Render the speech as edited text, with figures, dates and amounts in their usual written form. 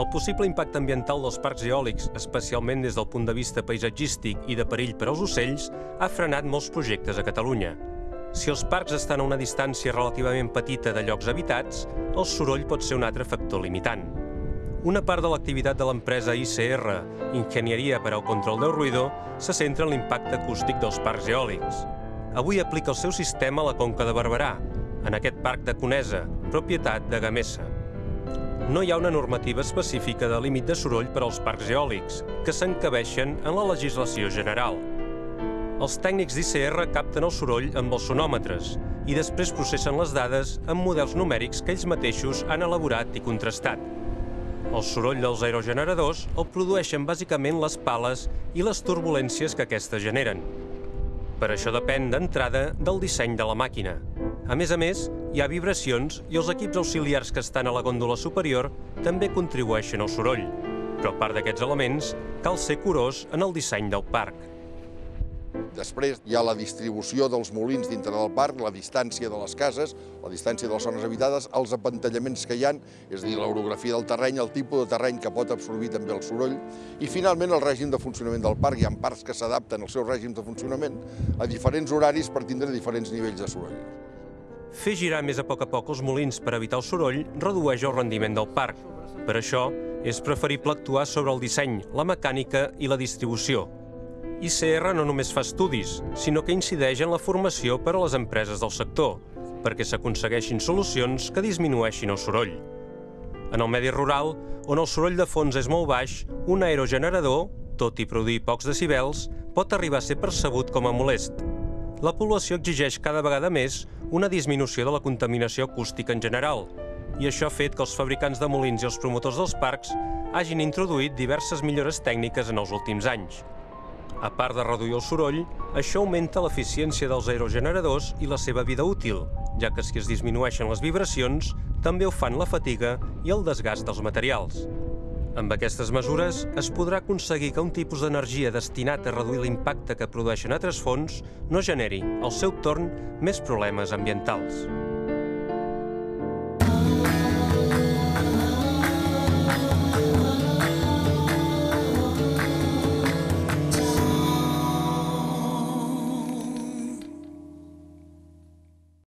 El possible impacte ambiental dels parcs eòlics, especialment des del punt de vista paisatgístic i de perill per als ocells, ha frenat molts projectes a Catalunya. Si els parcs estan a una distància relativament petita de llocs habitats, el soroll pot ser un altre factor limitant. Una part de l'activitat de l'empresa ICR, Ingenieria per al Control del Ruido, se centra en l'impacte acústic dels parcs eòlics. Avui aplica el seu sistema a la Conca de Barberà, en aquest parc de Conesa, propietat de Gamesa. No hi ha una normativa específica de límit de soroll per als parcs eòlics, que s'encabeixen en la legislació general. Els tècnics d'ICR capten el soroll amb els sonòmetres i després processen les dades amb models numèrics que ells mateixos han elaborat i contrastat. El soroll dels aerogeneradors el produeixen bàsicament les pales i les turbulències que aquestes generen. Per això depèn d'entrada del disseny de la màquina. A més, hi ha vibracions i els equips auxiliars que estan a la gòndola superior també contribueixen al soroll. Però a part d'aquests elements, cal ser curós en el disseny del parc. Després hi ha la distribució dels molins dintre del parc, la distància de les cases, la distància de les zones habitades, els apantallaments que hi ha, és a dir, l'orografia del terreny, el tipus de terreny que pot absorbir també el soroll, i finalment el règim de funcionament del parc. Hi ha parcs que s'adapten al seu règim de funcionament a diferents horaris per tindre diferents nivells de soroll. Fer girar més a poc els molins per evitar el soroll redueix el rendiment del parc. Per això, és preferible actuar sobre el disseny, la mecànica i la distribució. ICR no només fa estudis, sinó que incideix en la formació per a les empreses del sector, perquè s'aconsegueixin solucions que disminueixin el soroll. En el medi rural, on el soroll de fons és molt baix, un aerogenerador, tot i produir pocs decibels, pot arribar a ser percebut com a molest. La població exigeix cada vegada més una disminució de la contaminació acústica en general, i això ha fet que els fabricants de molins i els promotors dels parcs hagin introduït diverses millores tècniques en els últims anys. A part de reduir el soroll, això augmenta l'eficiència dels aerogeneradors i la seva vida útil, ja que si es disminueixen les vibracions, també ho fan la fatiga i el desgast dels materials. Amb aquestes mesures es podrà aconseguir que un tipus d'energia destinat a reduir l'impacte que produeixen altres fonts no generi, al seu torn, més problemes ambientals.